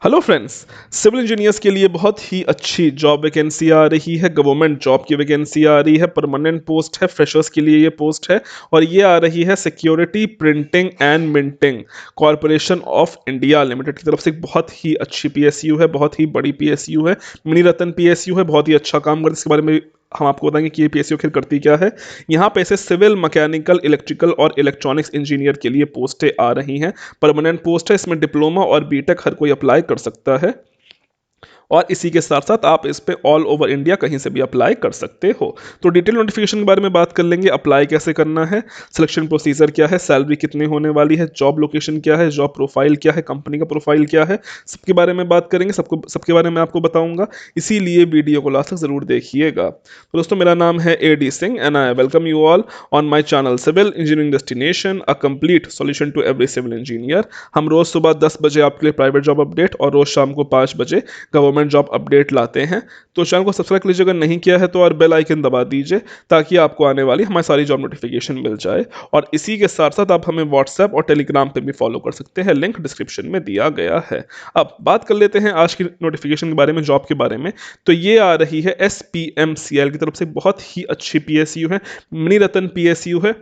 Hello friends. Civil engineers के लिए बहुत ही अच्छी जॉब वैकेंसी आ रही है। गवर्नमेंट जॉब की वैकेंसी आ रही है, परमानेंट पोस्ट है, फ्रेशर्स के लिए ये पोस्ट है। और ये आ रही है security printing and minting corporation of India limited की तरफ से। एक बहुत ही अच्छी पीएसयू है, बहुत ही बड़ी पीएसयू है, मिनी रत्न पीएसयू है, बहुत ही अच्छा काम करती है। इसके बारे में हम आपको बताएंगे कि ये पीएसयू आखिर करती क्या है। यहाँ पे से सिविल, मैकेनिकल, इलेक्ट्रिकल और इलेक्ट्रॉनिक्स इंजीनियर के लिए पोस्टें आ रही हैं। परमानेंट पोस्ट है, इसमें डिप्लोमा और बीटेक हर कोई अप्लाई कर सकता है। और इसी के साथ साथ आप इस पे ऑल ओवर इंडिया कहीं से भी अप्लाई कर सकते हो। तो डिटेल नोटिफिकेशन के बारे में बात कर लेंगे। अप्लाई कैसे करना है, सिलेक्शन प्रोसीजर क्या है, सैलरी कितने होने वाली है, जॉब लोकेशन क्या है, जॉब प्रोफाइल क्या है, कंपनी का प्रोफाइल क्या है, सबके बारे में बात करेंगे। सबके बारे में आपको बताऊंगा, इसीलिए वीडियो को लास्ट तक जरूर देखिएगा। तो दोस्तों, मेरा नाम है AD Singh and I welcome you all on my channel civil engineering destination, a complete solution to every civil engineer. हम रोज सुबह 10 बजे आपके लिए प्राइवेट जॉब अपडेट और रोज शाम को 5 बजे गवर्नमेंट जॉब अपडेट लाते हैं। तो चैनल को सब्सक्राइब कर लीजिए अगर नहीं किया है तो, और बेल आइकन दबा दीजिए ताकि आपको आने वाली हमारी सारी जॉब नोटिफिकेशन मिल जाए। और इसी के साथ साथ आप हमें व्हाट्सएप और टेलीग्राम पे भी फॉलो कर सकते हैं, लिंक डिस्क्रिप्शन में दिया गया है। अब बात कर लेते हैं आज की नोटिफिकेशन के बारे में, जॉब के बारे में। तो ये आ रही है SPMCL की तरफ से, बहुत ही अच्छी पीएसयू है, मिनी रतन पीएसयू है।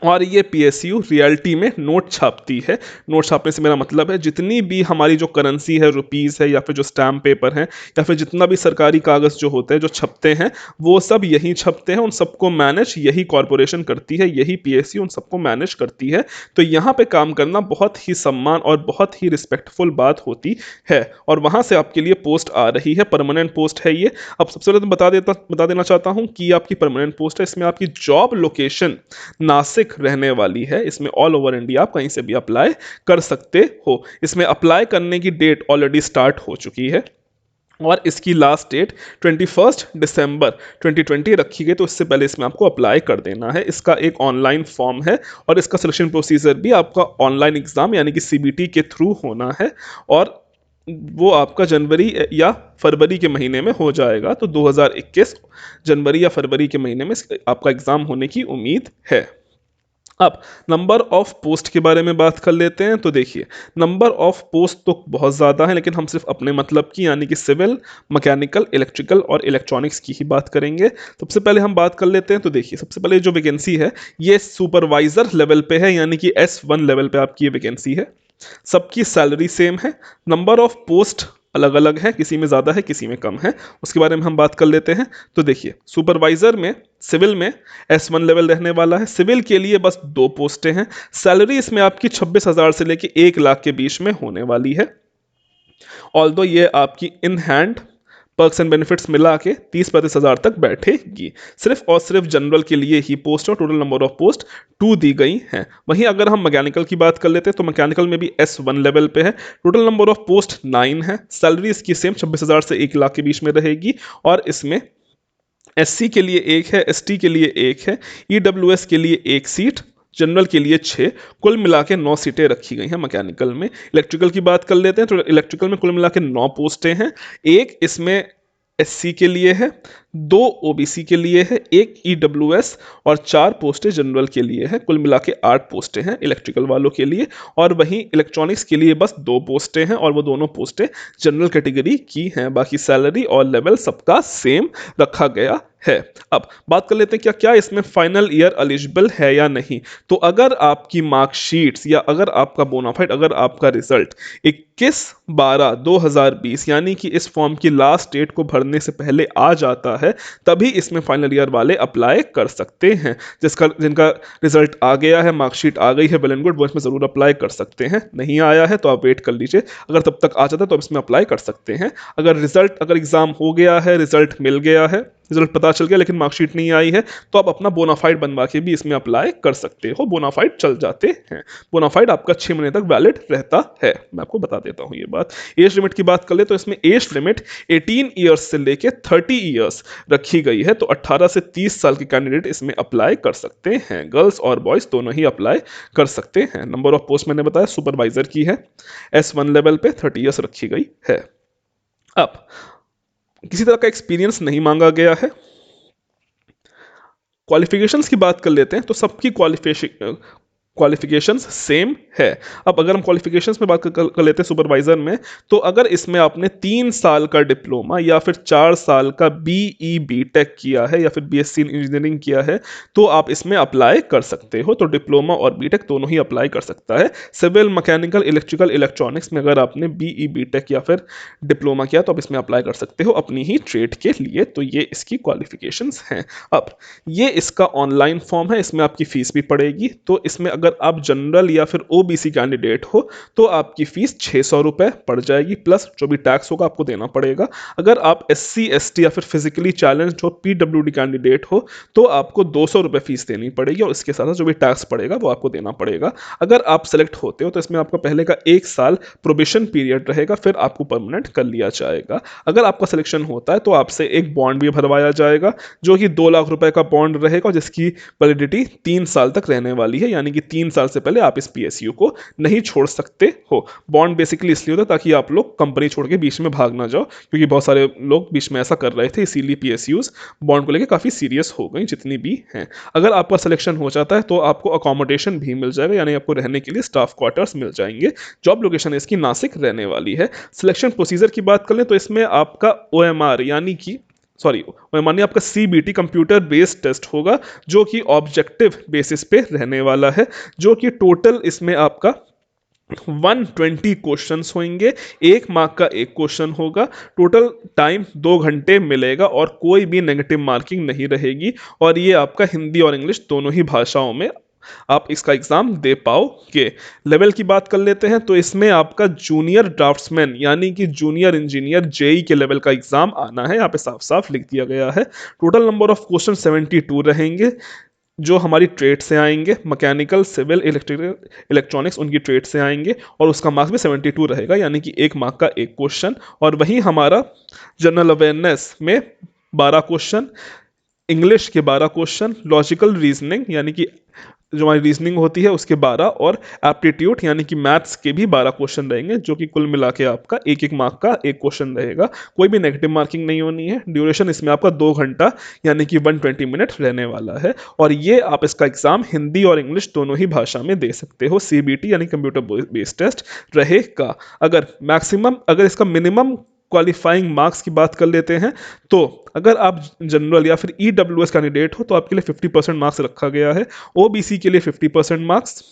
और ये पीएसयू रियलिटी में नोट छापती है। नोट छापने से मेरा मतलब है जितनी भी हमारी जो करेंसी है, रुपीज़ है, या फिर जो स्टैम्प पेपर है, या फिर जितना भी सरकारी कागज़ जो होते हैं जो छपते हैं, वो सब यही छपते हैं। उन सबको मैनेज यही कॉरपोरेशन करती है, यही पीएसयू उन सबको मैनेज करती है। तो यहाँ पे काम करना बहुत ही सम्मान और बहुत ही रिस्पेक्टफुल बात होती है। और वहाँ से आपके लिए पोस्ट आ रही है, परमानेंट पोस्ट है ये। अब सबसे पहले तो बता देना चाहता हूँ कि आपकी परमानेंट पोस्ट है। इसमें आपकी जॉब लोकेशन नासिक रहने वाली है। इसमें ऑल ओवर इंडिया आप कहीं से भी अप्लाई कर सकते हो। इसमें अप्लाई करने की डेट ऑलरेडी स्टार्ट हो चुकी है और इसकी लास्ट डेट 21 दिसंबर 2020 रखी गई। तो इससे पहले इसमें आपको अप्लाई कर देना है। इसका एक ऑनलाइन फॉर्म है और इसका सिलेक्शन प्रोसीजर भी आपका ऑनलाइन एग्जाम यानी कि CBT के थ्रू होना है। और वो आपका जनवरी या फरवरी के महीने में हो जाएगा। तो 2021 जनवरी या फरवरी के महीने में आपका एग्जाम होने की उम्मीद है। अब नंबर ऑफ पोस्ट के बारे में बात कर लेते हैं। तो देखिए, नंबर ऑफ पोस्ट तो बहुत ज़्यादा है, लेकिन हम सिर्फ अपने मतलब की यानी कि सिविल, मैकेनिकल, इलेक्ट्रिकल और इलेक्ट्रॉनिक्स की ही बात करेंगे। सबसे पहले हम बात कर लेते हैं। तो देखिए, सबसे पहले जो वैकेंसी है ये सुपरवाइजर लेवल पे है, यानी कि S1 लेवल पे आपकी ये वैकेंसी है। सबकी सैलरी सेम है। नंबर ऑफ पोस्ट अलग अलग है, किसी में ज़्यादा है, किसी में कम है। उसके बारे में हम बात कर लेते हैं। तो देखिए, सुपरवाइजर में सिविल में S1 लेवल रहने वाला है। सिविल के लिए बस 2 पोस्टें हैं। सैलरी इसमें आपकी 26,000 से लेके 1 लाख के बीच में होने वाली है। ऑल्दो ये आपकी in hand perks and benefits मिला के 30-35 हज़ार तक बैठेगी। सिर्फ और सिर्फ जनरल के लिए ही पोस्ट और टोटल नंबर ऑफ पोस्ट 2 दी गई हैं। वहीं अगर हम मैकेनिकल की बात कर लेते हैं तो मैकेनिकल में भी S1 लेवल पे है। टोटल नंबर ऑफ पोस्ट 9 है। सैलरी इसकी सेम 26,000 से 1 लाख के बीच में रहेगी। और इसमें SC के लिए 1 है, ST के लिए 1 है, EWS के लिए 1 सीट, जनरल के लिए 6, कुल मिला के 9 सीटें रखी गई हैं मैकेनिकल में। इलेक्ट्रिकल की बात कर लेते हैं तो इलेक्ट्रिकल में कुल मिला के 9 पोस्टें हैं। एक इसमें SC के लिए है, 2 OBC के लिए है, 1 EWS और 4 पोस्टें जनरल के लिए है। कुल मिला के 8 पोस्टें हैं इलेक्ट्रिकल वालों के लिए। और वहीं इलेक्ट्रॉनिक्स के लिए बस 2 पोस्टें हैं और वो दोनों पोस्टें जनरल कैटेगरी की हैं। बाकी सैलरी और लेवल सबका सेम रखा गया है। अब बात कर लेते हैं क्या क्या इसमें फाइनल ईयर एलिजिबल है या नहीं। तो अगर आपकी मार्कशीट्स या अगर आपका बोनाफाइड, अगर आपका रिजल्ट 21/12/2020 यानी कि इस फॉर्म की लास्ट डेट को भरने से पहले आ जाता है, तभी इसमें फाइनल ईयर वाले अप्लाई कर सकते हैं। जिनका रिजल्ट आ गया है, मार्कशीट आ गई है, वेल एंड गुड, वो इसमें ज़रूर अप्लाई कर सकते हैं। नहीं आया है तो आप वेट कर लीजिए, अगर तब तक आ जाता है तो आप इसमें अप्लाई कर सकते हैं। अगर एग्ज़ाम हो गया है, रिजल्ट मिल गया है, रिजल्ट पता चल गया लेकिन मार्कशीट नहीं आई है, तो आप अपना बोनाफाइड बनवा के भी इसमें अप्लाई कर सकते हो। बोनाफाइड चल जाते हैं। बोनाफाइड आपका 6 महीने तक वैलिड रहता है। मैं आपको बता देता हूँ ये बात। एज लिमिट की बात कर ले तो इसमें एज लिमिट 18 ईयर्स से लेके 30 ईयर्स रखी गई है। तो 18 से 30 साल के कैंडिडेट इसमें अप्लाई कर सकते हैं। गर्ल्स और बॉयज़ दोनों ही अप्लाई कर सकते हैं। नंबर ऑफ पोस्ट मैंने बताया सुपरवाइजर की है, S1 लेवल पे 30 ईयर्स रखी गई है। अब किसी तरह का एक्सपीरियंस नहीं मांगा गया है। क्वालिफिकेशंस की बात कर लेते हैं तो सबकी क्वालिफिकेशंस सेम है। अब अगर हम क्वालिफिकेशंस में बात कर लेते हैं सुपरवाइजर में, तो अगर इसमें आपने 3 साल का डिप्लोमा या फिर 4 साल का बीई बीटेक किया है या फिर बीएससी इंजीनियरिंग किया है तो आप इसमें अप्लाई कर सकते हो। तो डिप्लोमा और बीटेक दोनों ही अप्लाई कर सकता है। सिविल, मैकेनिकल, इलेक्ट्रिकल, इलेक्ट्रॉनिक्स में अगर आपने बीई बीटेक या फिर डिप्लोमा किया तो आप इसमें अप्लाई कर सकते हो अपनी ही ट्रेड के लिए। तो ये इसकी क्वालिफिकेशंस हैं। अब ये इसका ऑनलाइन फॉर्म है, इसमें आपकी फीस भी पड़ेगी। तो इसमें अगर आप जनरल या फिर ओबीसी कैंडिडेट हो तो आपकी फीस 600 रुपये पड़ जाएगी, प्लस जो भी टैक्स होगा आपको देना पड़ेगा। अगर आप एससी एसटी या फिर फिजिकली चैलेंज्ड हो, पीडब्ल्यूडी कैंडिडेट हो, तो आपको 200 रुपये फीस देनी पड़ेगी और इसके साथ जो भी टैक्स पड़ेगा वो आपको देना पड़ेगा। अगर आप सेलेक्ट होते हो तो इसमें आपका पहले का 1 साल प्रोबेशन पीरियड रहेगा, फिर आपको परमानेंट कर लिया जाएगा। अगर आपका सिलेक्शन होता है तो आपसे एक बॉन्ड भी भरवाया जाएगा जो कि 2 लाख रुपए का बॉन्ड रहेगा, जिसकी वैलिडिटी 3 साल तक रहने वाली है, यानी कि 3 साल से पहले आप इस पीएसयू को नहीं छोड़ सकते हो। बॉन्ड बेसिकली इसलिए होता है ताकि आप लोग कंपनी छोड़ के बीच में भाग ना जाओ, क्योंकि बहुत सारे लोग बीच में ऐसा कर रहे थे, इसीलिए पीएसयूज बॉन्ड को लेकर काफ़ी सीरियस हो गई जितनी भी हैं। अगर आपका सिलेक्शन हो जाता है तो आपको अकोमोडेशन भी मिल जाएगा, यानी आपको रहने के लिए स्टाफ क्वार्टर्स मिल जाएंगे। जॉब लोकेशन है इसकी नासिक रहने वाली है। सिलेक्शन प्रोसीजर की बात कर लें तो इसमें आपका ओएमआर यानी कि मानिए आपका सीबीटी कंप्यूटर बेस्ड टेस्ट होगा जो कि ऑब्जेक्टिव बेसिस पे रहने वाला है, जो कि टोटल इसमें आपका 120 क्वेश्चंस होंगे। 1 मार्क का एक क्वेश्चन होगा। टोटल टाइम 2 घंटे मिलेगा और कोई भी नेगेटिव मार्किंग नहीं रहेगी। और ये आपका हिंदी और इंग्लिश दोनों ही भाषाओं में आप इसका एग्जाम दे पाओगे। लेवल की बात कर लेते हैं तो इसमें आपका जूनियर ड्राफ्ट्समैन यानी कि जूनियर इंजीनियर जेई के लेवल का एग्जाम आना है, यहाँ पे साफ साफ लिख दिया गया है। टोटल नंबर ऑफ क्वेश्चन 72 रहेंगे जो हमारी ट्रेड से आएंगे, मैकेनिकल, सिविल, इलेक्ट्रिकल, इलेक्ट्रॉनिक्स उनकी ट्रेड से आएंगे और उसका मार्क्स भी 72 रहेगा, यानी कि 1 मार्क का एक क्वेश्चन। और वहीं हमारा जनरल अवेयरनेस में 12 क्वेश्चन, इंग्लिश के 12 क्वेश्चन, लॉजिकल रीजनिंग यानी कि जो हमारी रीजनिंग होती है उसके 12 और एप्टीट्यूड यानी कि मैथ्स के भी 12 क्वेश्चन रहेंगे, जो कि कुल मिला के आपका 1-1 मार्क का एक क्वेश्चन रहेगा। कोई भी नेगेटिव मार्किंग नहीं होनी है। ड्यूरेशन इसमें आपका 2 घंटा यानी कि 120 मिनट रहने वाला है। और ये आप इसका एग्जाम हिंदी और इंग्लिश दोनों ही भाषा में दे सकते हो। सीबीटी यानी कंप्यूटर बेस्ड टेस्ट रहेगा। अगर इसका मिनिमम क्वालिफाइंग मार्क्स की बात कर लेते हैं तो अगर आप जनरल या फिर ईडब्ल्यूएस कैंडिडेट हो तो आपके लिए 50% मार्क्स रखा गया है। ओबीसी के लिए 50% मार्क्स,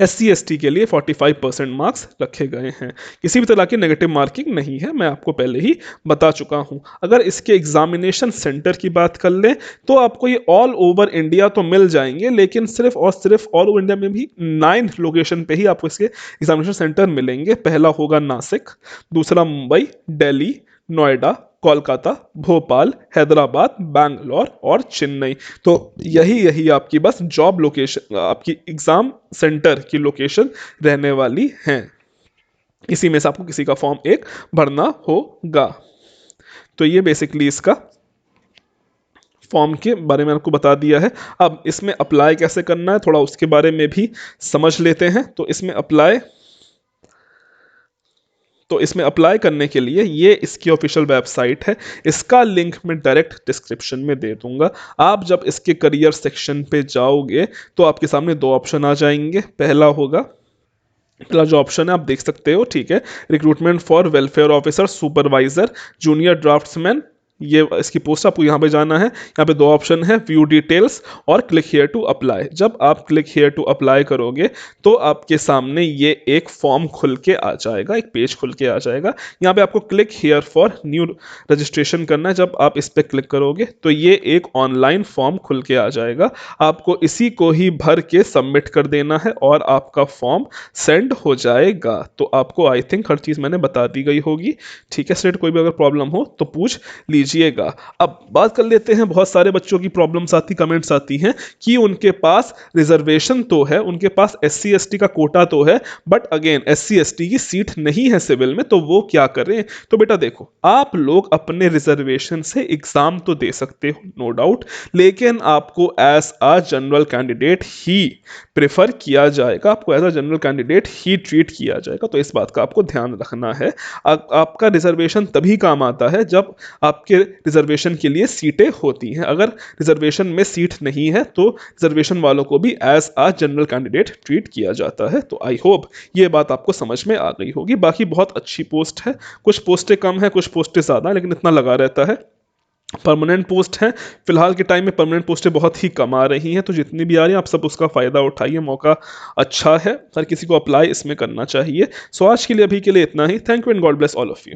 एससी एसटी के लिए 45% मार्क्स रखे गए हैं। किसी भी तरह की नेगेटिव मार्किंग नहीं है, मैं आपको पहले ही बता चुका हूं। अगर इसके एग्जामिनेशन सेंटर की बात कर लें तो आपको ये ऑल ओवर इंडिया तो मिल जाएंगे, लेकिन सिर्फ और सिर्फ ऑल ओवर इंडिया में भी 9 लोकेशन पे ही आपको इसके एग्जामिनेशन सेंटर मिलेंगे। पहला होगा नासिक, दूसरा मुंबई, दिल्ली, नोएडा, कोलकाता, भोपाल, हैदराबाद, बैंगलोर और चेन्नई। तो यही आपकी बस जॉब लोकेशन, आपकी एग्जाम सेंटर की लोकेशन रहने वाली हैं। इसी में से आपको किसी का फॉर्म एक भरना होगा। तो ये बेसिकली इसका फॉर्म के बारे में आपको बता दिया है। अब इसमें अप्लाई कैसे करना है थोड़ा उसके बारे में भी समझ लेते हैं। तो इसमें अप्लाई करने के लिए ये इसकी ऑफिशियल वेबसाइट है, इसका लिंक मैं डायरेक्ट डिस्क्रिप्शन में दे दूंगा। आप जब इसके करियर सेक्शन पे जाओगे तो आपके सामने 2 ऑप्शन आ जाएंगे। पहला जो ऑप्शन है आप देख सकते हो, ठीक है, recruitment for welfare officer supervisor junior draughtsman, ये इसकी पोस्ट आपको यहाँ पे जाना है। यहाँ पे 2 ऑप्शन है, व्यू डिटेल्स और क्लिक हियर टू अप्लाई। जब आप क्लिक हियर टू अप्लाई करोगे तो आपके सामने ये एक फॉर्म खुल के आ जाएगा, एक पेज खुल के आ जाएगा। यहाँ पे आपको click here for new registration करना है। जब आप इस पर क्लिक करोगे तो ये एक ऑनलाइन फॉर्म खुल के आ जाएगा। आपको इसी को ही भर के सबमिट कर देना है और आपका फॉर्म सेंड हो जाएगा। तो आपको आई थिंक हर चीज़ मैंने बता दी गई होगी, ठीक है। स्टेट कोई भी अगर प्रॉब्लम हो तो पूछ लीजिए। अब बात कर लेते हैं, बहुत सारे बच्चों की प्रॉब्लम्स आती, कमेंट्स आती हैं कि उनके पास रिजर्वेशन तो है, उनके पास एससी एसटी का कोटा तो है, बट अगेन एससी एसटी की सीट नहीं है सिविल में, तो वो क्या करें। तो बेटा देखो, आप लोग अपने रिजर्वेशन से एग्जाम तो दे सकते हो, नो डाउट, लेकिन आपको एज अ जनरल कैंडिडेट ही प्रेफर किया जाएगा, आपको एज अ जनरल कैंडिडेट ही ट्रीट किया जाएगा। तो इस बात का आपको ध्यान रखना है। आपका रिजर्वेशन तभी काम आता है जब आपके फिर रिजर्वेशन के लिए सीटें होती हैं। अगर रिजर्वेशन में सीट नहीं है तो रिजर्वेशन वालों को भी as a general candidate treat किया जाता है। तो आई होप ये बात आपको समझ में आ गई होगी। बाकी बहुत अच्छी पोस्ट है, कुछ पोस्टें कम है, कुछ पोस्टें ज़्यादा, लेकिन इतना लगा रहता है। परमानेंट पोस्ट हैं, फिलहाल के टाइम में परमानेंट पोस्टें बहुत ही कम आ रही हैं, तो जितनी भी आ रही हैं आप सब उसका फ़ायदा उठाइए, मौका अच्छा है, हर किसी को अप्लाई इसमें करना चाहिए। सो आज के लिए अभी के लिए इतना ही। Thank you and God bless all of you.